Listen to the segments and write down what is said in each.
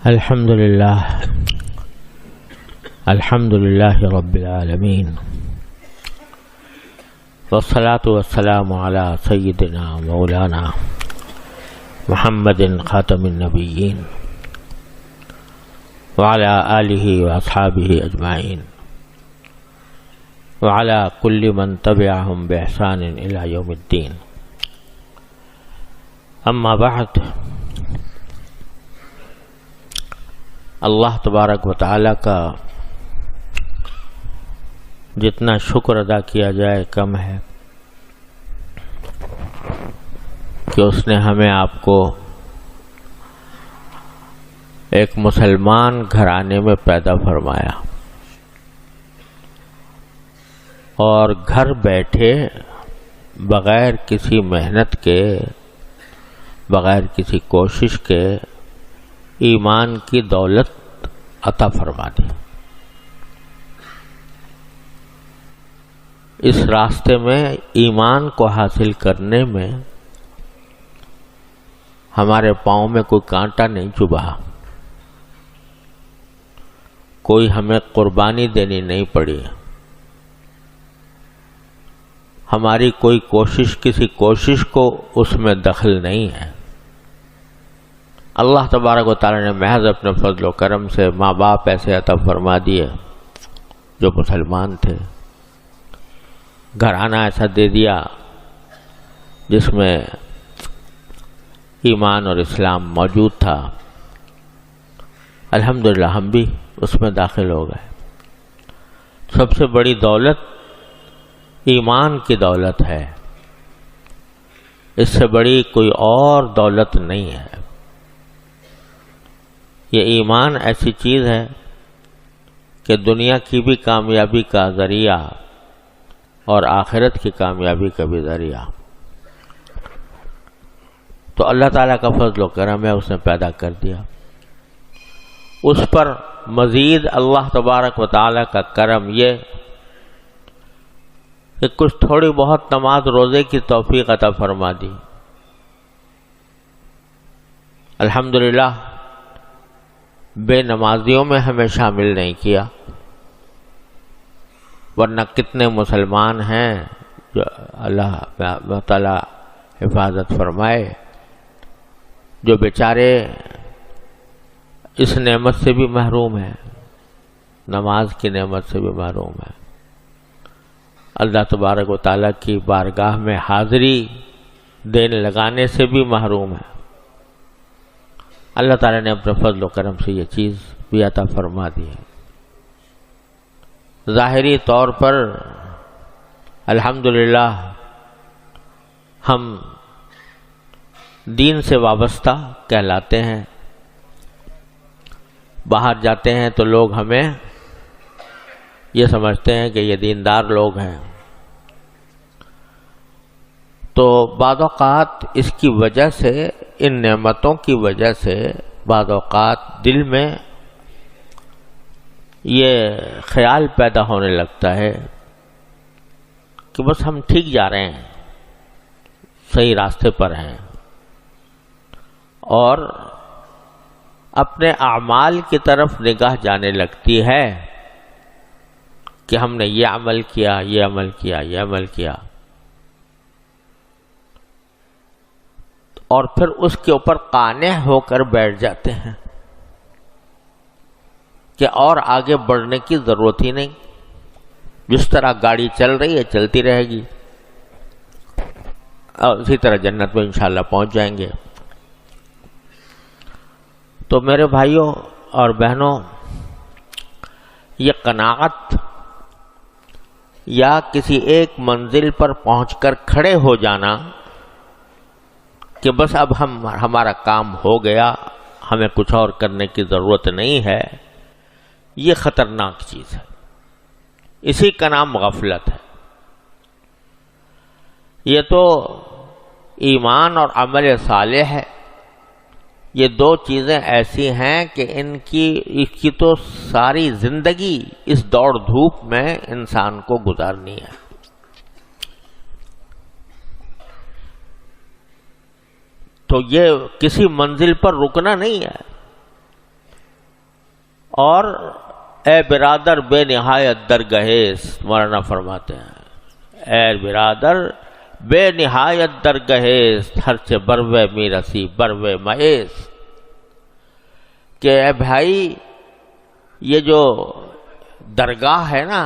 الحمد لله رب العالمين والصلاة والسلام على سيدنا مولانا محمد خاتم النبيين وعلى آله وأصحابه أجمعين وعلى كل من تبعهم بإحسان إلى يوم الدين. أما بعد، اللہ تبارک و تعالیٰ کا جتنا شکر ادا کیا جائے کم ہے کہ اس نے ہمیں آپ کو ایک مسلمان گھرانے میں پیدا فرمایا اور گھر بیٹھے بغیر کسی محنت کے، بغیر کسی کوشش کے ایمان کی دولت عطا فرما دی. اس راستے میں ایمان کو حاصل کرنے میں ہمارے پاؤں میں کوئی کانٹا نہیں چبھا، کوئی ہمیں قربانی دینی نہیں پڑی، ہماری کوئی کوشش کسی کوشش کو اس میں دخل نہیں ہے. اللہ تبارک و تعالی نے محض اپنے فضل و کرم سے ماں باپ ایسے عطا فرما دیے جو مسلمان تھے، گھرانہ ایسا دے دیا جس میں ایمان اور اسلام موجود تھا. الحمدللہ ہم بھی اس میں داخل ہو گئے. سب سے بڑی دولت ایمان کی دولت ہے، اس سے بڑی کوئی اور دولت نہیں ہے. یہ ایمان ایسی چیز ہے کہ دنیا کی بھی کامیابی کا ذریعہ اور آخرت کی کامیابی کا بھی ذریعہ. تو اللہ تعالیٰ کا فضل و کرم ہے، اس نے پیدا کر دیا. اس پر مزید اللہ تبارک و تعالیٰ کا کرم یہ کہ کچھ تھوڑی بہت نماز روزے کی توفیق عطا فرما دی. الحمدللہ بے نمازیوں میں ہمیں شامل نہیں کیا، ورنہ کتنے مسلمان ہیں جو اللہ تعالی حفاظت فرمائے، جو بیچارے اس نعمت سے بھی محروم ہیں، نماز کی نعمت سے بھی محروم ہیں، اللہ تبارک و تعالیٰ کی بارگاہ میں حاضری دین لگانے سے بھی محروم ہیں. اللہ تعالیٰ نے اپنے فضل و کرم سے یہ چیز بھی عطا فرما دی ہے. ظاہری طور پر الحمدللہ ہم دین سے وابستہ کہلاتے ہیں. باہر جاتے ہیں تو لوگ ہمیں یہ سمجھتے ہیں کہ یہ دیندار لوگ ہیں. تو بعض اوقات اس کی وجہ سے، ان نعمتوں کی وجہ سے بعض اوقات دل میں یہ خیال پیدا ہونے لگتا ہے کہ بس ہم ٹھیک جا رہے ہیں، صحیح راستے پر ہیں، اور اپنے اعمال کی طرف نگاہ جانے لگتی ہے کہ ہم نے یہ عمل کیا، یہ عمل کیا، یہ عمل کیا، اور پھر اس کے اوپر قانع ہو کر بیٹھ جاتے ہیں کہ اور آگے بڑھنے کی ضرورت ہی نہیں، جس طرح گاڑی چل رہی ہے چلتی رہے گی اور اسی طرح جنت میں انشاءاللہ پہنچ جائیں گے. تو میرے بھائیوں اور بہنوں، یہ قناعت یا کسی ایک منزل پر پہنچ کر کھڑے ہو جانا کہ بس اب ہمارا کام ہو گیا، ہمیں کچھ اور کرنے کی ضرورت نہیں ہے، یہ خطرناک چیز ہے. اسی کا نام غفلت ہے. یہ تو ایمان اور عمل صالح ہے، یہ دو چیزیں ایسی ہیں کہ اس کی تو ساری زندگی اس دوڑ دھوپ میں انسان کو گزارنی ہے. تو یہ کسی منزل پر رکنا نہیں ہے، اور اے برادر بے نہایت درگہیز، مولانا فرماتے ہیں اے برادر بے نہایت درگہیز، ہر چہ بروے میرسی بروے مئیس، کہ اے بھائی یہ جو درگاہ ہے نا،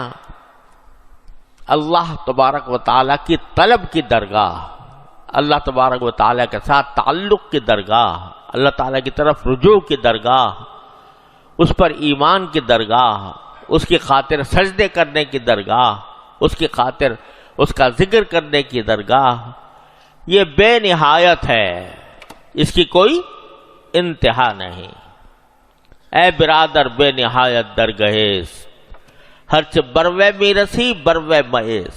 اللہ تبارک و تعالیٰ کی طلب کی درگاہ، اللہ تبارک و تعالیٰ کے ساتھ تعلق کی درگاہ، اللہ تعالیٰ کی طرف رجوع کی درگاہ، اس پر ایمان کی درگاہ، اس کی خاطر سجدے کرنے کی درگاہ، اس کی خاطر اس کا ذکر کرنے کی درگاہ، یہ بے نہایت ہے، اس کی کوئی انتہا نہیں۔ اے برادر بے نہایت درگہیز، ہرچ بروے میرسی بروے مئیس،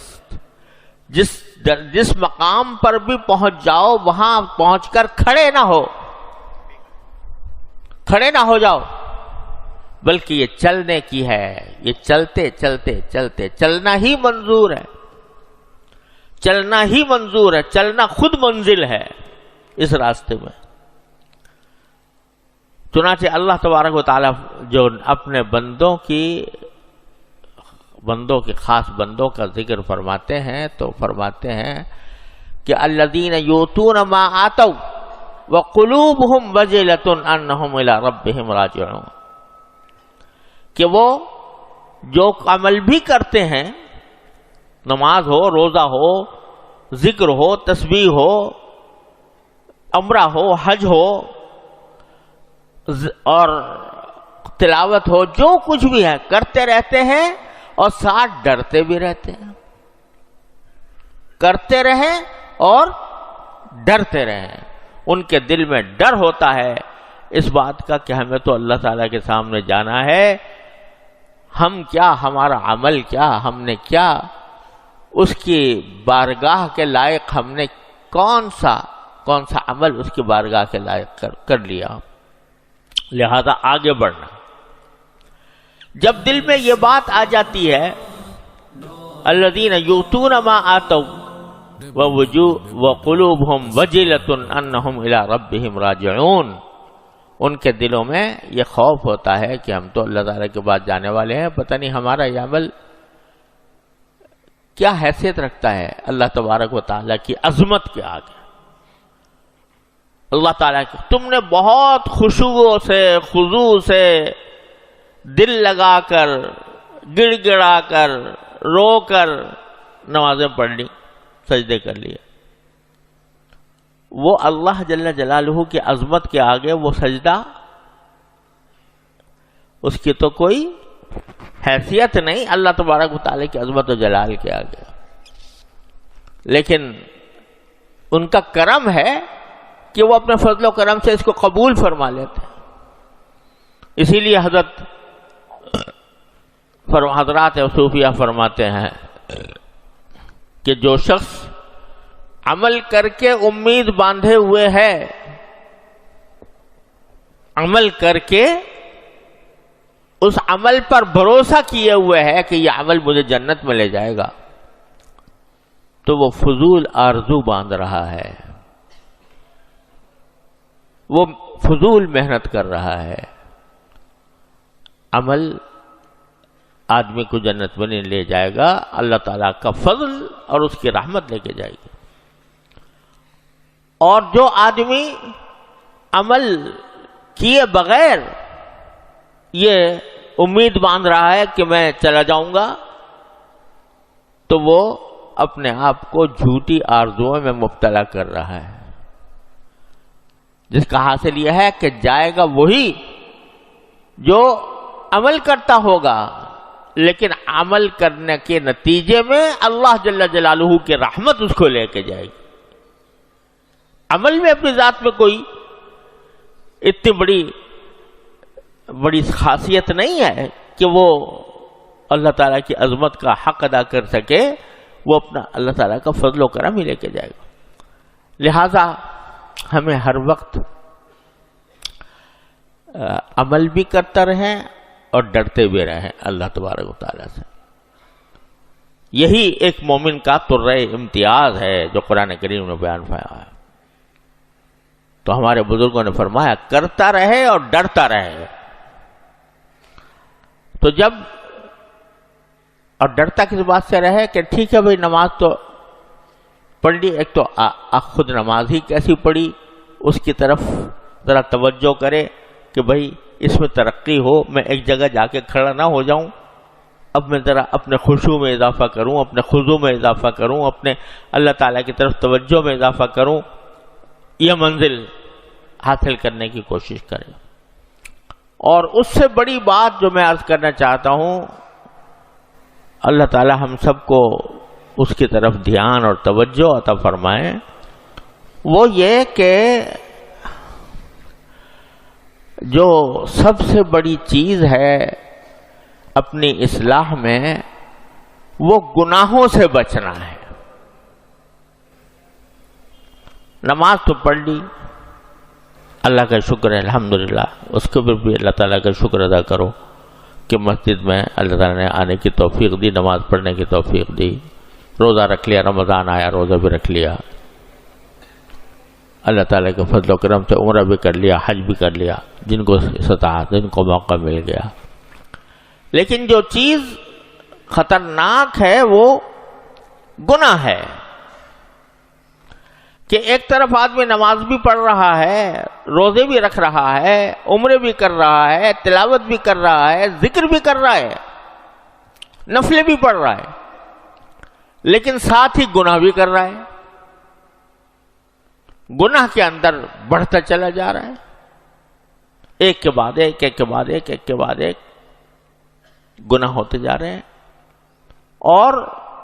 جس مقام پر بھی پہنچ جاؤ وہاں پہنچ کر کھڑے نہ ہو جاؤ، بلکہ یہ چلنے کی ہے، یہ چلتے چلتے چلتے چلنا ہی منظور ہے، چلنا ہی منظور ہے، چلنا خود منزل ہے اس راستے میں۔ چنانچہ اللہ تبارک و تعالیٰ جو اپنے بندوں کے خاص بندوں کا ذکر فرماتے ہیں تو فرماتے ہیں کہ الذین یؤتون ما آتوا وقلوبہم وجلۃ انہم الی ربہم راجعون، کہ وہ جو عمل بھی کرتے ہیں، نماز ہو، روزہ ہو، ذکر ہو، تسبیح ہو، عمرہ ہو، حج ہو اور تلاوت ہو، جو کچھ بھی ہے کرتے رہتے ہیں اور ساتھ ڈرتے بھی رہتے ہیں، کرتے رہیں اور ڈرتے رہیں۔ ان کے دل میں ڈر ہوتا ہے اس بات کا کہ ہمیں تو اللہ تعالیٰ کے سامنے جانا ہے، ہم کیا، ہمارا عمل کیا، ہم نے کیا اس کی بارگاہ کے لائق، ہم نے کون سا عمل اس کی بارگاہ کے لائق کر لیا، لہذا آگے بڑھنا۔ جب دل میں یہ بات آ جاتی ہے الذین یؤتون ما آتوا وقلوبہم وجلۃ انہم الی ربہم راجعون، ان کے دلوں میں یہ خوف ہوتا ہے کہ ہم تو اللہ تعالیٰ کے بعد جانے والے ہیں، پتہ نہیں ہمارا یہ عمل کیا حیثیت رکھتا ہے اللہ تبارک و تعالیٰ کی عظمت کے آگے۔ اللہ تعالیٰ کی تم نے بہت خشوع سے، خضوع سے، دل لگا کر، گڑ گڑا کر، رو کر نمازیں پڑھ لی، سجدے کر لیے، وہ اللہ جل جلالہ کی عظمت کے آگے وہ سجدہ، اس کی تو کوئی حیثیت نہیں اللہ تبارک و تعالیٰ کی عظمت و جلال کے آگے، لیکن ان کا کرم ہے کہ وہ اپنے فضل و کرم سے اس کو قبول فرما لیتے ہیں۔ اسی لیے حضرات صوفیہ فرماتے ہیں کہ جو شخص عمل کر کے امید باندھے ہوئے ہے، عمل کر کے اس عمل پر بھروسہ کیے ہوئے ہے کہ یہ عمل مجھے جنت میں لے جائے گا، تو وہ فضول آرزو باندھ رہا ہے، وہ فضول محنت کر رہا ہے۔ عمل آدمی کو جنت میں نہیں لے جائے گا، اللہ تعالیٰ کا فضل اور اس کی رحمت لے کے جائے گی۔ اور جو آدمی عمل کیے بغیر یہ امید باندھ رہا ہے کہ میں چلا جاؤں گا، تو وہ اپنے آپ کو جھوٹی آرزوؤں میں مبتلا کر رہا ہے، جس کا حاصل یہ ہے کہ جائے گا وہی جو عمل کرتا ہوگا، لیکن عمل کرنے کے نتیجے میں اللہ جل جلالہ کی رحمت اس کو لے کے جائے گی۔ عمل میں اپنی ذات میں کوئی اتنی بڑی خاصیت نہیں ہے کہ وہ اللہ تعالیٰ کی عظمت کا حق ادا کر سکے، وہ اپنا اللہ تعالیٰ کا فضل و کرم ہی لے کے جائے گا۔ لہذا ہمیں ہر وقت عمل بھی کرتا رہیں اور ڈرتے بھی رہیں اللہ تبارک و تعالیٰ سے۔ یہی ایک مومن کا ترے امتیاز ہے جو قرآن کریم نے بیان فرمایا ہے۔ تو ہمارے بزرگوں نے فرمایا کرتا رہے اور ڈرتا رہے۔ تو جب اور ڈرتا کس بات سے رہے کہ ٹھیک ہے بھائی نماز تو پڑھ لی، ایک تو خود نماز ہی کیسی پڑھی اس کی طرف ذرا توجہ کرے کہ بھائی اس میں ترقی ہو، میں ایک جگہ جا کے کھڑا نہ ہو جاؤں، اب میں ذرا اپنے خشوع میں اضافہ کروں، اپنے خضوع میں اضافہ کروں، اپنے اللہ تعالیٰ کی طرف توجہ میں اضافہ کروں، یہ منزل حاصل کرنے کی کوشش کرے۔ اور اس سے بڑی بات جو میں عرض کرنا چاہتا ہوں، اللہ تعالیٰ ہم سب کو اس کی طرف دھیان اور توجہ عطا فرمائے، وہ یہ کہ جو سب سے بڑی چیز ہے اپنی اصلاح میں، وہ گناہوں سے بچنا ہے۔ نماز تو پڑھ لی، اللہ کا شکر ہے الحمدللہ، اس کے اوپر بھی اللہ تعالیٰ کا شکر ادا کرو کہ مسجد میں اللہ تعالیٰ نے آنے کی توفیق دی، نماز پڑھنے کی توفیق دی، روزہ رکھ لیا، رمضان آیا روزہ بھی رکھ لیا، اللہ تعالیٰ کے فضل و کرم سے عمرہ بھی کر لیا، حج بھی کر لیا، جن کو استطاعت، جن کو موقع مل گیا۔ لیکن جو چیز خطرناک ہے وہ گناہ ہے، کہ ایک طرف آدمی نماز بھی پڑھ رہا ہے، روزے بھی رکھ رہا ہے، عمرے بھی کر رہا ہے، تلاوت بھی کر رہا ہے، ذکر بھی کر رہا ہے، نفلیں بھی پڑھ رہا ہے، لیکن ساتھ ہی گناہ بھی کر رہا ہے، گناہ کے اندر بڑھتا چلا جا رہا ہے، ایک کے بعد ایک، ایک کے بعد ایک، ایک کے بعد ایک گناہ ہوتے جا رہے ہیں۔ اور